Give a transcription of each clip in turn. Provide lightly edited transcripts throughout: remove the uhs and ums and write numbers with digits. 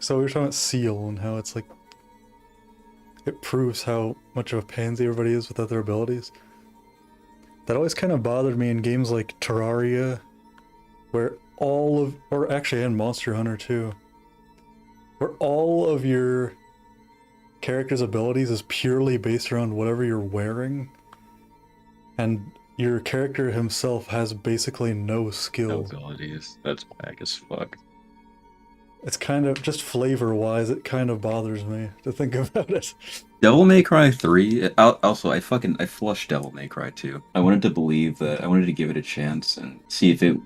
So we were talking about Seal and how it's like it proves how much of a pansy everybody is without their abilities. That always kind of bothered me in games like Terraria, where all of, or actually in Monster Hunter too, where all of your character's abilities is purely based around whatever you're wearing, and your character himself has basically no No skill. abilities. That's whack as fuck. It's kind of, just flavor-wise, it kind of bothers me to think about it. Devil May Cry 3. Also, I flushed Devil May Cry 2. I wanted to believe that I wanted to give it a chance and see if it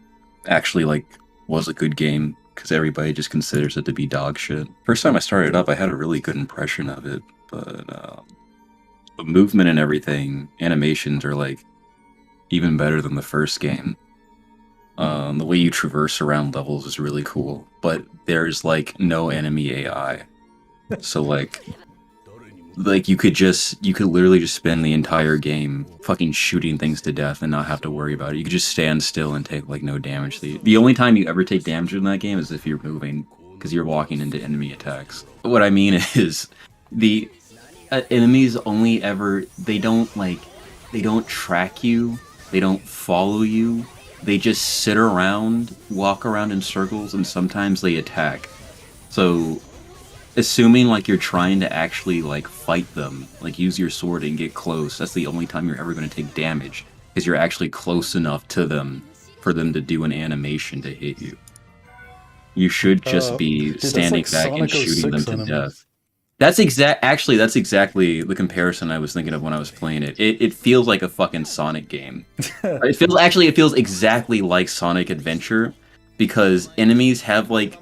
actually like was a good game because everybody just considers it to be dog shit. First time I started up, I had a really good impression of it, but the movement and everything, animations are like even better than the first game. The way you traverse around levels is really cool, but there's like no enemy AI. So like you could literally just spend the entire game fucking shooting things to death and not have to worry about it. You could just stand still and take like no damage. The only time you ever take damage in that game is if you're moving because you're walking into enemy attacks. What I mean is the enemies only ever they don't track you, they don't follow you. They just sit around, walk around in circles, and sometimes they attack. So assuming like you're trying to actually like fight them, like use your sword and get close, that's the only time you're ever going to take damage because you're actually close enough to them for them to do an animation to hit you. You should just be Dude, that's standing like back and Sonic shooting them 06 to enemies. death. That's exactly the comparison I was thinking of when I was playing it. It feels like a fucking Sonic game. It feels exactly like Sonic Adventure because enemies have like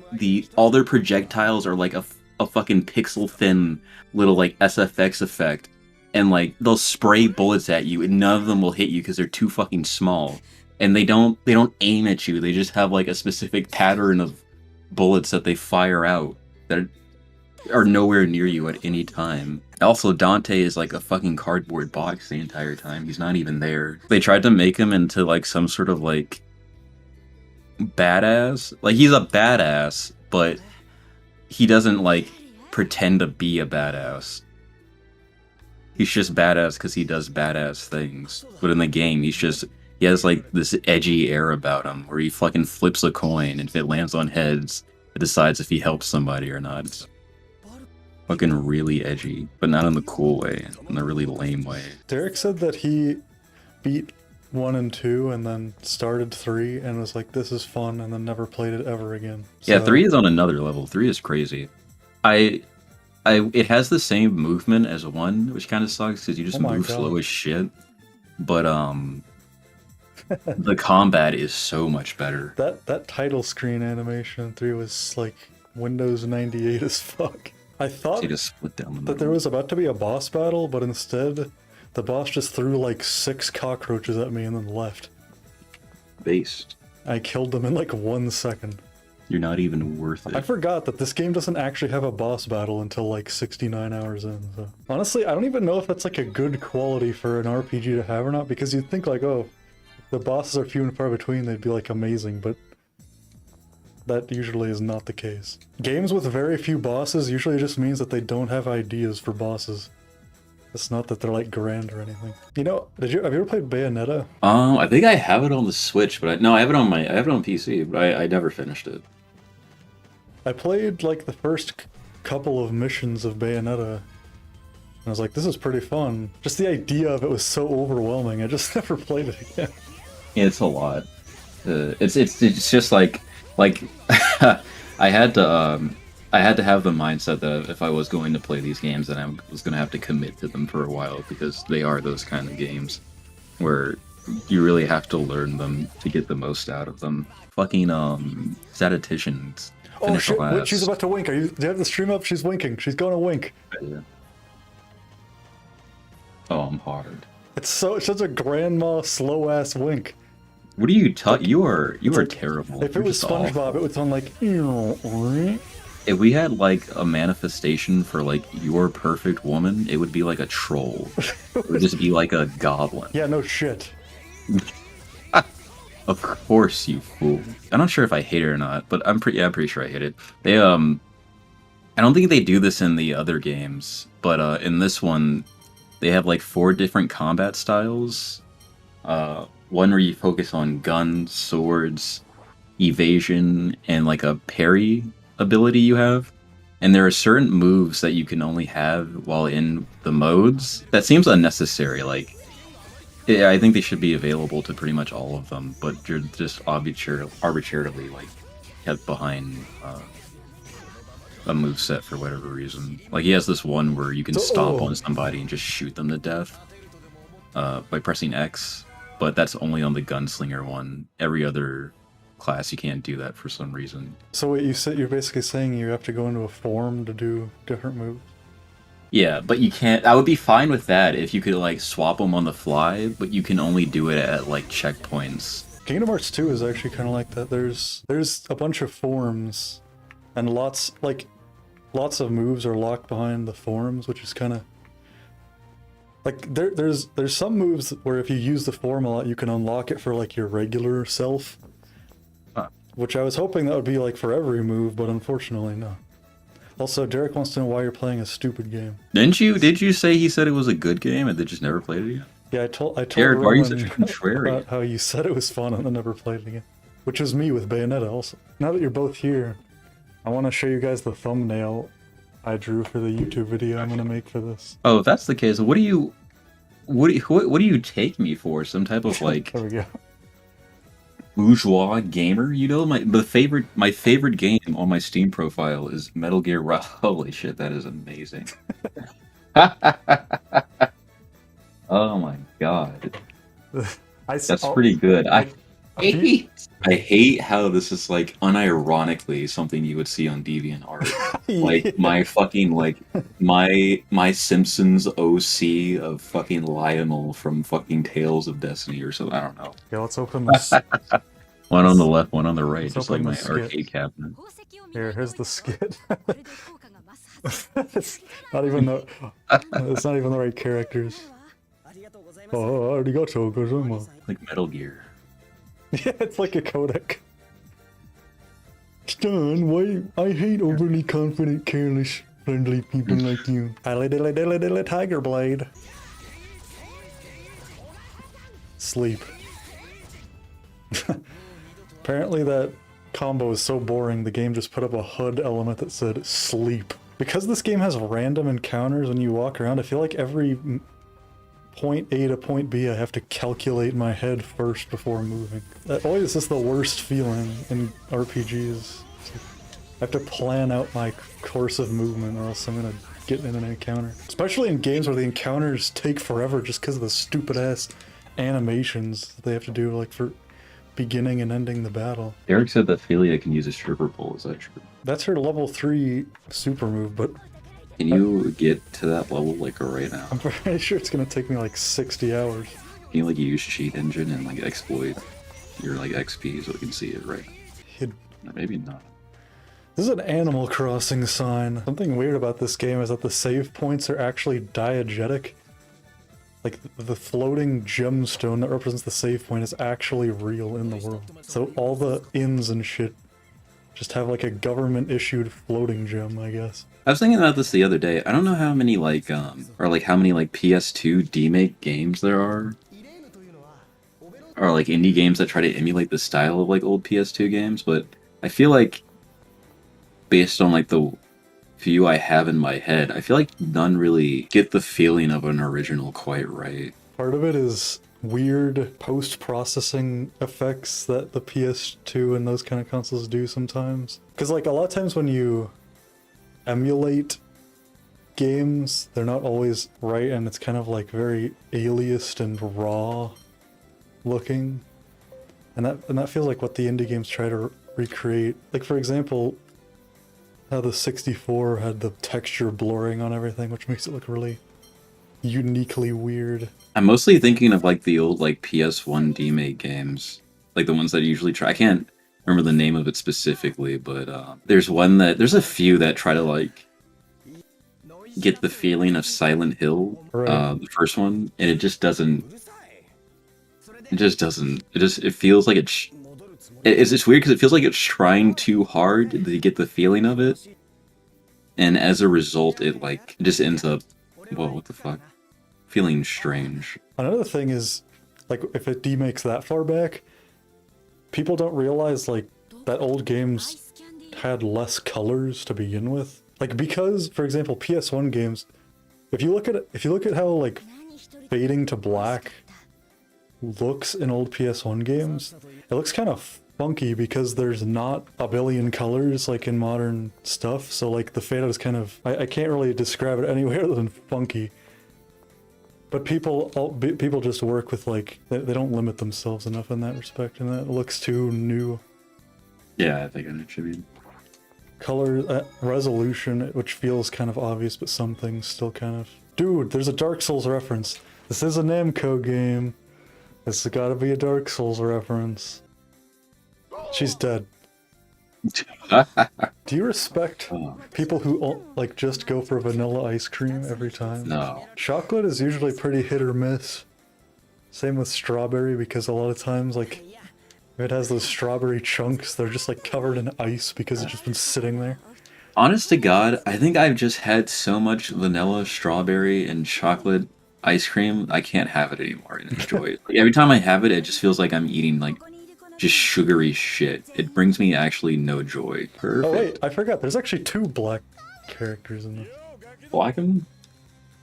all their projectiles are like a fucking pixel thin little like SFX effect, and like they'll spray bullets at you and none of them will hit you because they're too fucking small, and they don't aim at you. They just have like a specific pattern of bullets that they fire out that are nowhere near you at any time. Also, Dante is like a fucking cardboard box the entire time. He's not even there. They tried to make him into like some sort of like badass. Like he's a badass, but he doesn't like pretend to be a badass. He's just badass because he does badass things. But in the game, he has like this edgy air about him where he fucking flips a coin and if it lands on heads, it decides if he helps somebody or not. It's fucking really edgy, but not in the cool way, in the really lame way. Derek said that he beat 1 and 2 and then started 3 and was like, this is fun, and then never played it ever again. Yeah, 3 is on another level. 3 is crazy. It has the same movement as 1, which kind of sucks because you just move slow as shit. But the combat is so much better. That title screen animation in 3 was like Windows 98 as fuck. I thought that there was about to be a boss battle, but instead the boss just threw like 6 cockroaches at me and then left. Based. I killed them in like 1 second. You're not even worth it. I forgot that this game doesn't actually have a boss battle until like 69 hours in. So. Honestly, I don't even know if that's like a good quality for an RPG to have or not, because you'd think like, oh, the bosses are few and far between, they'd be like amazing, but that usually is not the case. Games with very few bosses usually just means that they don't have ideas for bosses. It's not that they're like grand or anything. You know, have you ever played Bayonetta? I think I have it on the Switch, but no, I have it on PC, but I never finished it. I played like the first couple of missions of Bayonetta, and I was like, this is pretty fun. Just the idea of it was so overwhelming, I just never played it again. Yeah, it's a lot. It's just like I had to have the mindset that if I was going to play these games, then I was going to have to commit to them for a while because they are those kind of games where you really have to learn them to get the most out of them. Fucking statisticians. Oh shit! Wait, she's about to wink. Do you have the stream up? She's winking. She's going to wink. Yeah. Oh, I'm hard. It's such a grandma slow ass wink. What are you talking? You are terrible. If it was SpongeBob, it would sound like. If we had like a manifestation for like your perfect woman, it would be like a troll. It would just be like a goblin. Yeah, no shit. Of course, you fool. I'm not sure if I hate it or not, but I'm pretty sure I hate it. I don't think they do this in the other games, but in this one, they have like 4 different combat styles. One where you focus on guns, swords, evasion, and like a parry ability you have. And there are certain moves that you can only have while in the modes. That seems unnecessary. Like, yeah, I think they should be available to pretty much all of them, but you're just arbitrarily like kept behind a move set for whatever reason. Like he has this one where you can stomp on somebody and just shoot them to death by pressing X, but that's only on the gunslinger one. Every other class you can't do that for some reason. So what you said, you're basically saying you have to go into a form to do different moves. Yeah, but you can't. I would be fine with that if you could like swap them on the fly, but you can only do it at like checkpoints. Kingdom Hearts 2 is actually kind of like that. There's a bunch of forms, and lots of moves are locked behind the forms, which is kind of like there's some moves where if you use the form a lot, you can unlock it for like your regular self. Huh. Which I was hoping that would be like for every move, but unfortunately no. Also, Derek wants to know why you're playing a stupid game. Did you say he said it was a good game and they just never played it again? Yeah, I told Derek, why are you such a Rowan contrarian? about how you said it was fun and then never played it again. Which was me with Bayonetta also. Now that you're both here, I want to show you guys the thumbnail I drew for the YouTube video I'm gonna make for this. Oh, if that's the case, what do you take me for? Some type of like There we go. bourgeois gamer? You know, my favorite game on my Steam profile is Metal Gear Rise. Holy shit, that is amazing. Oh my god. That's pretty good. I hate how this is like unironically something you would see on DeviantArt. Like my fucking like my Simpsons OC of fucking Lionel from fucking Tales of Destiny or something. I don't know. Yeah, let's open this. One on the left, one on the right, Let's just like open my the skit. arcade cabinet. Here's the skit. It's not even the right characters. Oh, arigato gozaimasu. Like Metal Gear. Yeah, it's like a codec. Stan, why? I hate overly confident, careless, friendly people like you. Dilly tiger blade. Sleep. Apparently that combo is so boring, the game just put up a HUD element that said sleep. Because this game has random encounters when you walk around, I feel like every point A to point B I have to calculate in my head first before moving. That always is the worst feeling in RPGs. I have to plan out my course of movement or else I'm gonna get in an encounter. Especially in games where the encounters take forever just because of the stupid ass animations that they have to do like for beginning and ending the battle. Eric said that Philia can use a stripper pole. Is that true? That's her level 3 super move, but Can you get to that level like right now? I'm pretty sure it's gonna take me like 60 hours. Can you like use cheat engine and like exploit your like XP so we can see it right? Maybe not. This is an Animal Crossing sign. Something weird about this game is that the save points are actually diegetic. Like, the floating gemstone that represents the save point is actually real in the world. So all the inns and shit just have like a government-issued floating gem, I guess. I was thinking about this the other day. I don't know how many like or like how many like PS2 demake games there are. Or like indie games that try to emulate the style of like old PS2 games, but I feel like based on like the few I have in my head, I feel like none really get the feeling of an original quite right. Part of it is weird post-processing effects that the PS2 and those kind of consoles do sometimes. Because like a lot of times when you emulate games, they're not always right and it's kind of like very aliased and raw looking. And that feels like what the indie games try to recreate. Like for example, how the 64 had the texture blurring on everything, which makes it look really uniquely weird. I'm mostly thinking of like the old like PS1 demake games, like the ones that I usually try. I can't remember the name of it specifically, but there's a few that try to like get the feeling of Silent Hill, Right. the first one, and it just doesn't. It feels like it's weird because it feels like it's trying too hard to get the feeling of it, and as a result, it like just ends up, well, what the fuck, feeling strange. Another thing is, like, if it demakes that far back, people don't realize, like, that old games had less colors to begin with. Like, because, for example, PS1 games, if you look at how, like, fading to black looks in old PS1 games, it looks kind of funky because there's not a billion colors like in modern stuff. So, like, the fade out is kind of, I can't really describe it any way other than funky. But people just work with, like, they don't limit themselves enough in that respect, and that looks too new. Yeah, I think I know what you mean. Color, resolution, which feels kind of obvious, but some things still kind of... Dude, there's a Dark Souls reference. This is a Namco game. This has gotta be a Dark Souls reference. She's dead. Do you respect people who, like, just go for vanilla ice cream every time? No. Chocolate is usually pretty hit or miss. Same with strawberry, because a lot of times, like, if it has those strawberry chunks, they're just, like, covered in ice because it's just been sitting there. Honest to God, I think I've just had so much vanilla, strawberry, and chocolate ice cream, I can't have it anymore and enjoy it. Like, every time I have it, it just feels like I'm eating, like, just sugary shit. It brings me actually no joy. Perfect. Oh wait, I forgot, there's actually 2 black characters in this. Blackham?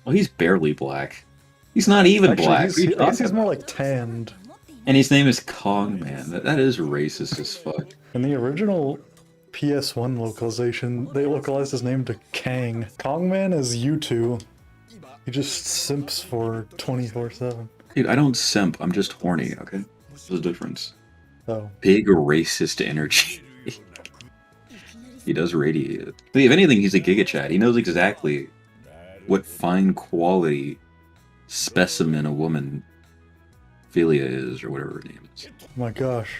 Well, he's barely black. He's not even Actually, black. I What are you guess talking he's more about? like tanned. And his name is Kong, man. That is racist as fuck. In the original PS1 localization, they localized his name to Kang. Kongman is U2. He just simps for 24/7. Dude, I don't simp. I'm just horny, okay? There's a difference. Oh. Big racist energy. He does radiate it. But if anything, he's a Giga Chad. He knows exactly what fine quality specimen a woman Philia is, or whatever her name is. Oh my gosh.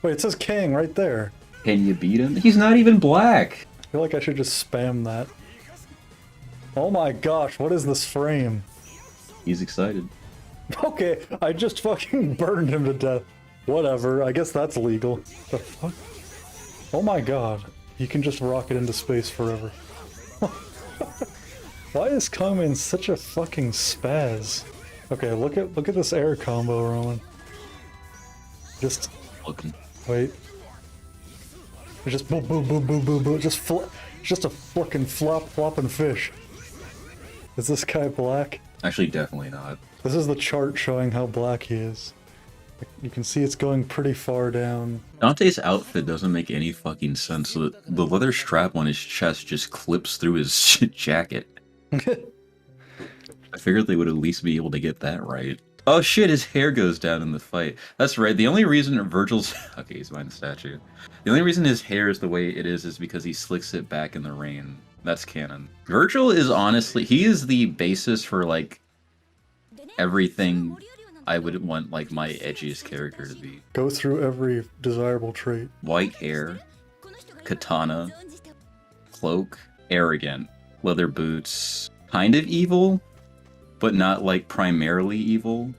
Wait, it says Kang right there. Can you beat him? He's not even black! I feel like I should just spam that. Oh my gosh, what is this frame? He's excited. Okay, I just fucking burned him to death. Whatever, I guess that's legal. The fuck? Oh my god. You can just rocket into space forever. Why is Kongman such a fucking spaz? Okay, look at this air combo, Roman. Just Looking. wait. It's just boom, boom, boom, boom, boom, boom. Just a fucking flopping fish. Is this guy black? Actually, definitely not. This is the chart showing how black he is. You can see it's going pretty far down. Dante's outfit doesn't make any fucking sense. The leather strap on his chest just clips through his jacket. I figured they would at least be able to get that right. Oh shit, his hair goes down in the fight. That's right, the only reason Virgil's... Okay, he's behind the statue. The only reason his hair is the way it is because he slicks it back in the rain. That's canon. Virgil is honestly... He is the basis for, like, everything I would want, like, my edgiest character to be. Go through every desirable trait. White hair, katana, cloak, arrogant, leather boots, kind of evil, but not like primarily evil,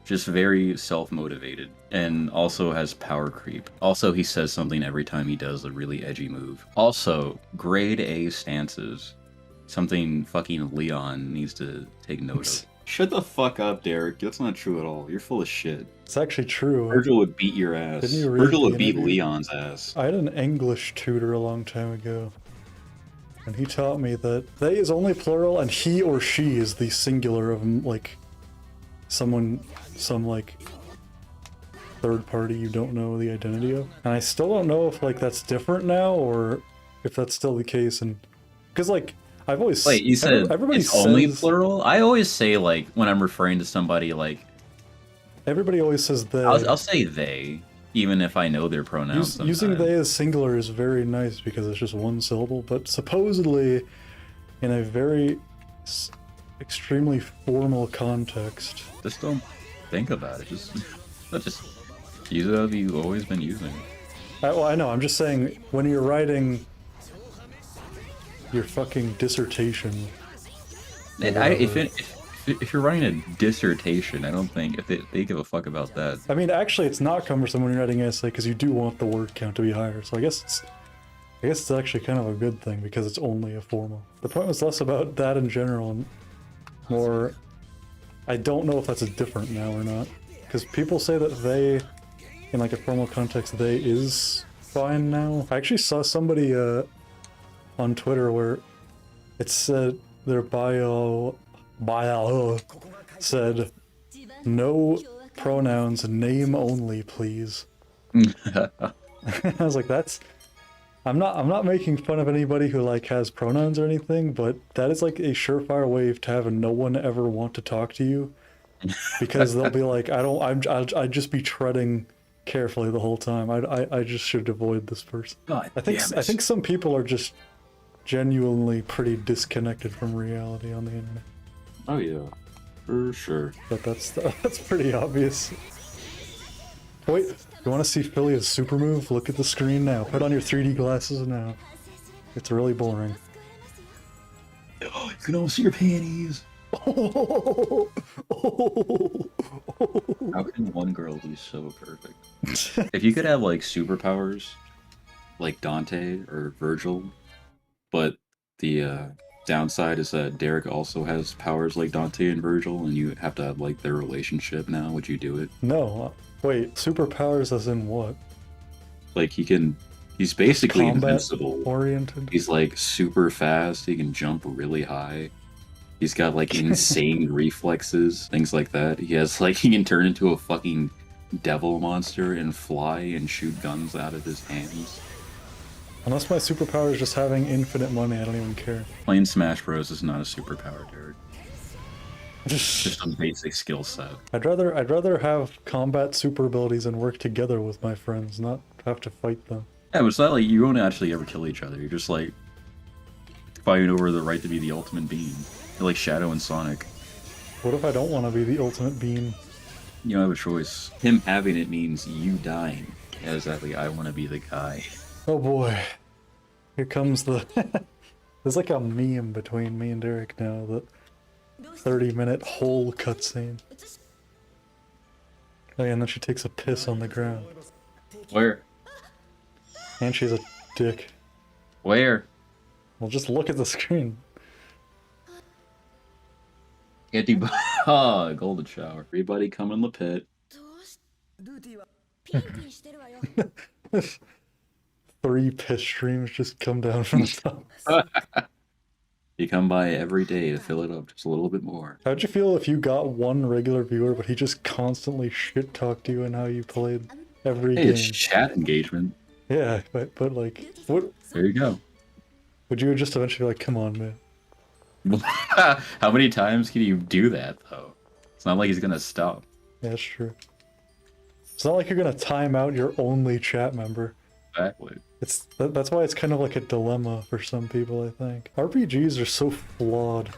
just very self-motivated, and also has power creep. Also, he says something every time he does a really edgy move. Also, grade A stances, something fucking Leon needs to take note of. Shut the fuck up, Derek. That's not true at all. You're full of shit. It's actually true. Virgil would beat your ass. Didn't you read Virgil the would beat interview? Leon's ass. I had an English tutor a long time ago, and he taught me that they is only plural and he or she is the singular of, like, some like third party you don't know the identity of. And I still don't know if, like, that's different now or if that's still the case. And because, like, I've always... Wait, you said everybody it's only says- plural? I always say, like, when I'm referring to somebody, like, Everybody always says they. I'll say they, even if I know their pronouns. Using sometimes. they as singular is very nice because it's just one syllable, but supposedly in a very extremely formal context. Just don't think about it. Just use it as you've always been using. Well, I know, I'm just saying, when you're writing your fucking dissertation... And if you're writing a dissertation, I don't think if they give a fuck about that. I mean, actually, it's not cumbersome when you're writing an essay because you do want the word count to be higher, so I guess I guess it's actually kind of a good thing because it's only a formal. The point was less about that in general and more, I don't know if that's different now or not. Because people say that they, in like a formal context, they is fine now. I actually saw somebody on Twitter where it said their bio said, no pronouns, name only, please. I was like, that's... I'm not making fun of anybody who like has pronouns or anything, but that is like a surefire way to have no one ever want to talk to you, because they'll be like, I'd just be treading carefully the whole time. I just should avoid this person. God I think some people are just genuinely pretty disconnected from reality on the internet. Oh yeah, for sure. But that's pretty obvious. Wait, you want to see Philia's super move? Look at the screen now. Put on your 3D glasses now. It's really boring. Oh, you can almost see your panties. How can one girl be so perfect? If you could have like superpowers, like Dante or Virgil, but the downside is that Derek also has powers like Dante and Virgil, and you have to have like their relationship now, would you do it? No. Wait, superpowers as in what? Like he's basically Combat invincible. oriented? He's like super fast, he can jump really high. He's got like insane reflexes, things like that. He can turn into a fucking devil monster and fly and shoot guns out of his hands. Unless my superpower is just having infinite money, I don't even care. Playing Smash Bros is not a superpower, Derek. Just a basic skill set. I'd rather have combat super abilities and work together with my friends, not have to fight them. Yeah, but it's not like you won't actually ever kill each other. You're just like fighting over the right to be the ultimate being. You're like Shadow and Sonic. What if I don't want to be the ultimate being? You don't have a choice. Him having it means you dying. Yeah, exactly. I want to be the guy. Oh boy. Here comes the... There's like a meme between me and Derek now, the 30-minute whole cutscene. Oh yeah, and then she takes a piss on the ground. Where? And she's a dick. Where? Well, just look at the screen. Get the golden shower. Everybody come in the pit. 3 piss streams just come down from the top. You come by every day to fill it up just a little bit more. How'd you feel if you got one regular viewer, but he just constantly shit-talked you and how you played every Hey, game? it's chat engagement. Yeah, but like, what? There you go. Would you just eventually be like, come on, man? How many times can you do that, though? It's not like he's gonna stop. Yeah, that's true. It's not like you're gonna time out your only chat member. Exactly. That's why it's kind of like a dilemma for some people, I think. RPGs are so flawed.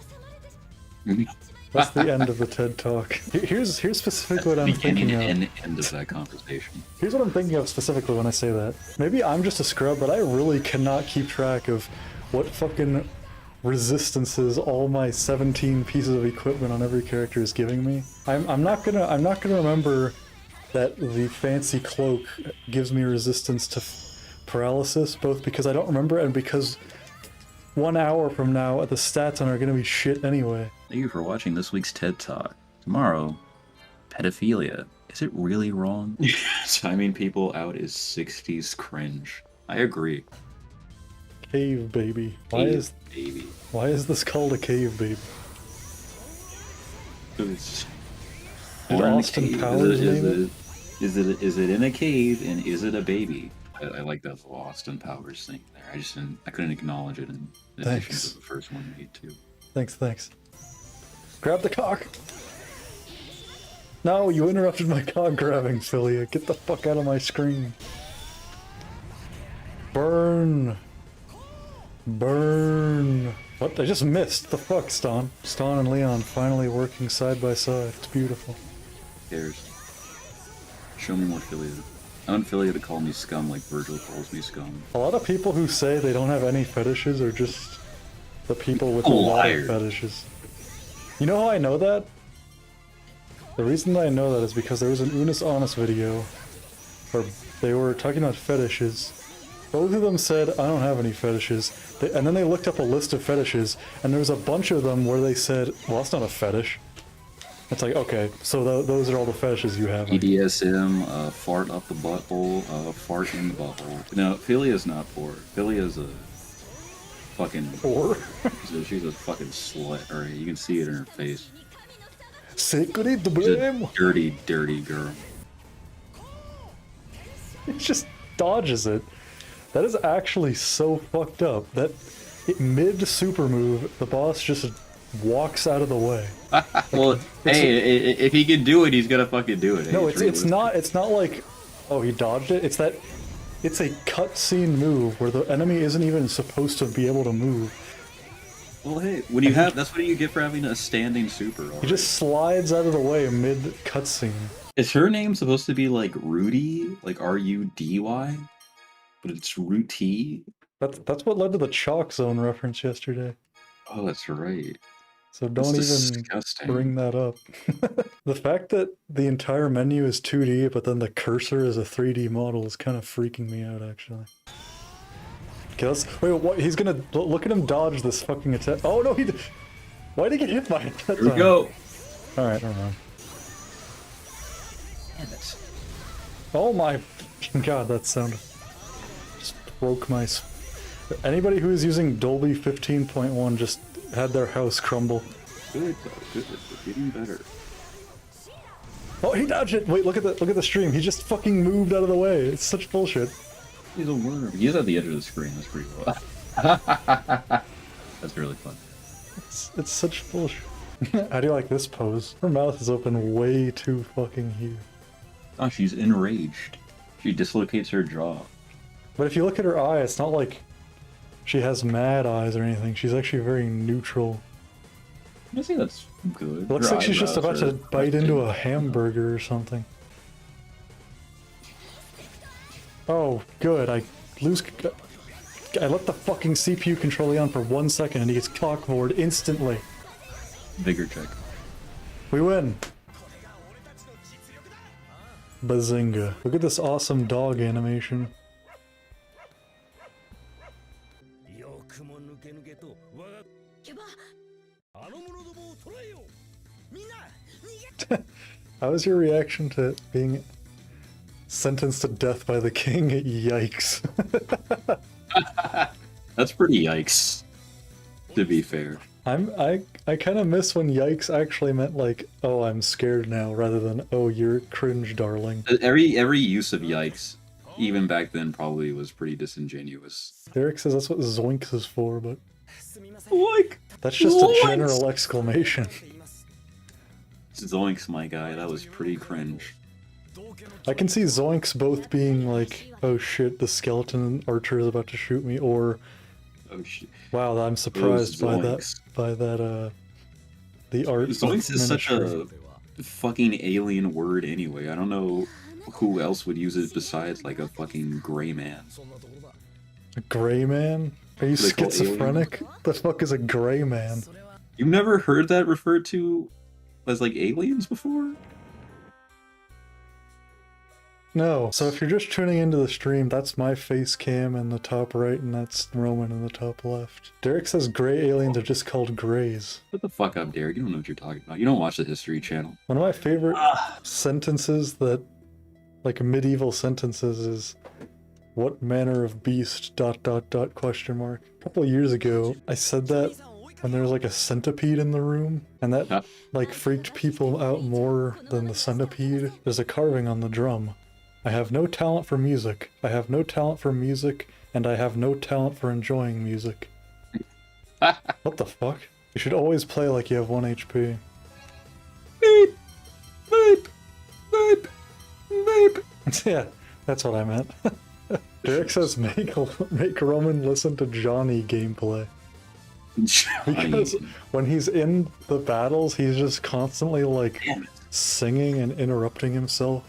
That's the end of the TED Talk. Here's specifically what I'm thinking of. End of that conversation. Here's what I'm thinking of specifically when I say that. Maybe I'm just a scrub, but I really cannot keep track of what fucking resistances all my 17 pieces of equipment on every character is giving me. I'm not gonna remember that the fancy cloak gives me resistance to paralysis, both because I don't remember and because 1 hour from now the stats on are gonna be shit anyway. Thank you for watching this week's TED Talk. Tomorrow, pedophilia. Is it really wrong? Timing people out is 60s cringe. I agree. Cave baby. Baby. Why is this called a cave baby? It's Did or in a Austin cave. Powers name it? Is it in a cave and is it a baby? I like that little Austin Powers thing there. I couldn't acknowledge it in addition Thanks. to the first one made too. Thanks. Grab the cock! No, you interrupted my cock grabbing, Philia. Get the fuck out of my screen. Burn! Burn! What? I just missed. The fuck, Ston? Ston and Leon finally working side by side. It's beautiful. Who cares? Show me more Philia. I want Philia to call me scum like Virgil calls me scum. A lot of people who say they don't have any fetishes are just the people with a lot of fetishes. You know how I know that? The reason that I know that is because there was an Unis Honest video where they were talking about fetishes, Both of them said, I don't have any fetishes. And then they looked up a list of fetishes, and there was a bunch of them where they said, well, that's not a fetish. It's like, okay, so those are all the fetishes you have. BDSM, fart up the butthole, fart in the butthole. No, Philia's not poor. Philia's a fucking... Or? she's a fucking slut. Alright, you can see it in her face. Secret She's a dirty, dirty girl. It just dodges it. That is actually so fucked up. That mid super move, the boss just walks out of the way. Well, hey, if he can do it, he's gonna fucking do it. No, it's not like, oh, he dodged it. It's that it's a cutscene move where the enemy isn't even supposed to be able to move. Well, hey, when you have that's what you get for having a standing super. He just slides out of the way mid cutscene. Is her name supposed to be like Rudy, like R-U-D-Y, but it's Ruti? That's what led to the Chalk Zone reference yesterday. Oh, that's right. So don't even bring that up. The fact that the entire menu is 2D, but then the cursor is a 3D model is kind of freaking me out, actually. Okay, wait, what? He's gonna look at him dodge this fucking attack. Oh no, why did he get hit by it? Here we go. All right, never mind. Damn it. Oh my god, that sound just broke my. Anybody who is using Dolby 15.1 just had their house crumble. Good though, good. We're getting better. Oh, he dodged it! Wait, look at the stream. He just fucking moved out of the way. It's such bullshit. He's a worm. He's at the edge of the screen. That's pretty cool. That's really fun. It's such bullshit. How do you like this pose? Her mouth is open way too fucking huge. Oh, she's enraged. She dislocates her jaw. But if you look at her eye, it's not like she has mad eyes or anything. She's actually very neutral. I think that's good. It looks like she's just about to bite into a hamburger or something. Oh, good. I let the fucking CPU control on for 1 second and he gets cockboard instantly. Vigor check. We win. Bazinga. Look at this awesome dog animation. How was your reaction to being sentenced to death by the king? Yikes. That's pretty yikes, to be fair. I kind of miss when yikes actually meant like, oh, I'm scared now, rather than, oh, you're cringe, darling. Every use of yikes, even back then, probably was pretty disingenuous. Derek says that's what zoinks is for, but... Like, that's just a general exclamation. Zoinks, my guy, that was pretty cringe. I can see zoinks both being like, oh shit, the skeleton archer is about to shoot me, or... Oh shit. Wow, I'm surprised by that, the art. Zoinks is such a fucking alien word anyway. I don't know who else would use it besides like a fucking gray man. A gray man? Are you schizophrenic? The fuck is a gray man? You've never heard that referred to as like aliens before? No. So if you're just tuning into the stream, that's my face cam in the top right, and that's Roman in the top left. Derek says gray aliens are just called grays. Shut the fuck up, Derek. You don't know what you're talking about. You don't watch the History Channel. One of my favorite sentences that, like medieval sentences, is, what manner of beast, ... question mark. A couple of years ago, I said that when there was like a centipede in the room, and that like freaked people out more than the centipede. There's a carving on the drum. I have no talent for music. I have no talent for music, and I have no talent for enjoying music. What the fuck? You should always play like you have 1 HP. Beep, beep, beep, beep. Yeah, that's what I meant. Derek says make Roman listen to Johnny gameplay. Because when he's in the battles, he's just constantly like singing and interrupting himself.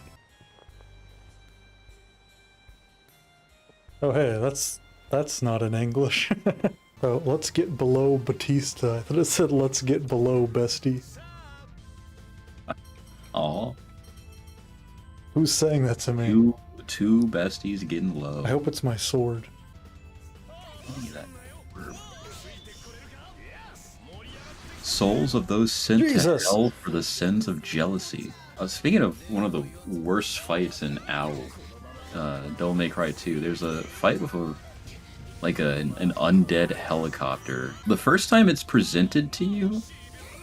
Oh hey, that's not in English. Oh, let's get below Batista. I thought it said let's get below bestie. Aw. Who's saying that to me? Two besties getting low. I hope it's my sword. Give me that verb. Souls of those sent Jesus. to hell for the sins of jealousy. Speaking of one of the worst fights in OWL, Devil May Cry 2, there's a fight with an undead helicopter. The first time it's presented to you,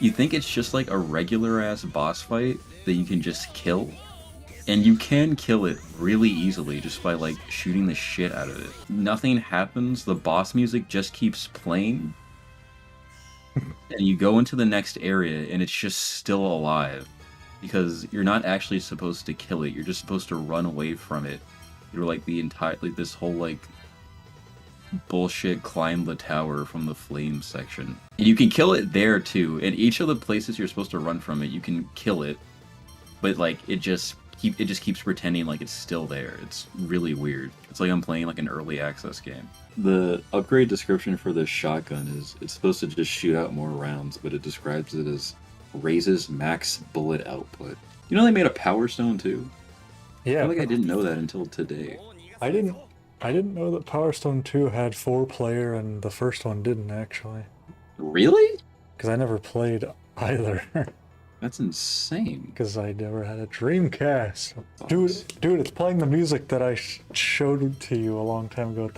you think it's just like a regular ass boss fight that you can just kill. And you can kill it really easily just by like shooting the shit out of it. Nothing happens, the boss music just keeps playing. And you go into the next area and it's just still alive. Because you're not actually supposed to kill it, you're just supposed to run away from it. You're like this whole like bullshit climb the tower from the flame section. And you can kill it there too. In each of the places you're supposed to run from it, you can kill it. But like it just keeps pretending like it's still there. It's really weird. It's like I'm playing like an early access game. The upgrade description for this shotgun is it's supposed to just shoot out more rounds, but it describes it as raises max bullet output. You know they made a Power Stone too? I Yeah, feel like I didn't know that until today. I didn't know that Power Stone 2 had 4-player and the first one didn't actually. Really? Because I never played either. That's insane. Because I never had a Dreamcast. Awesome. Dude, it's playing the music that I showed to you a long time ago.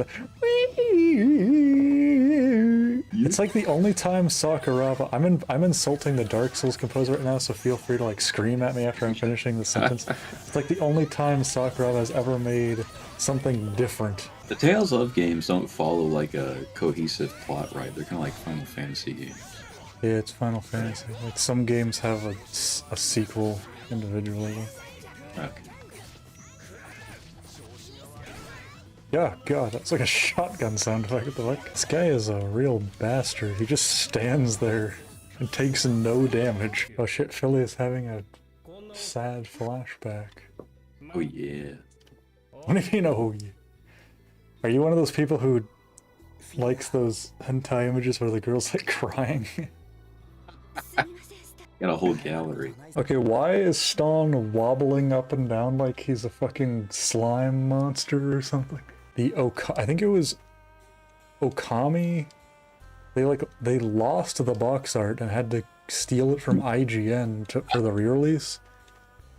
It's like the only time Sakuraba. I'm insulting the Dark Souls composer right now, so feel free to like scream at me after I'm finishing the sentence. It's like the only time Sakuraba has ever made something different. The Tales of games don't follow like a cohesive plot, right? They're kind of like Final Fantasy games. Yeah, it's Final Fantasy. Like some games have a sequel individually. Okay. Yeah, God, that's like a shotgun sound effect. What the fuck? This guy is a real bastard. He just stands there and takes no damage. Oh shit, Philly is having a sad flashback. Oh yeah. What do you mean, oh yeah? Are you one of those people who likes those hentai images where the girl's like crying? Got a whole gallery. Okay, why is Stone wobbling up and down like he's a fucking slime monster or something? I think it was Okami. They lost the box art and had to steal it from IGN for the re-release,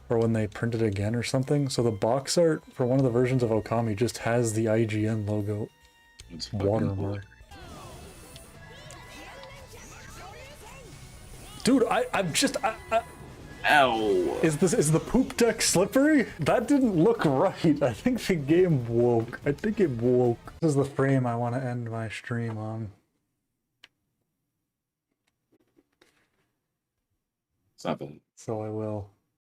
or when they printed it again or something. So the box art for one of the versions of Okami just has the IGN logo It's fucking watermark. Dude, I'm just. Ow! Is the poop deck slippery? That didn't look right. I think the game woke. I think it woke. This is the frame I want to end my stream on. Stop it. So I will.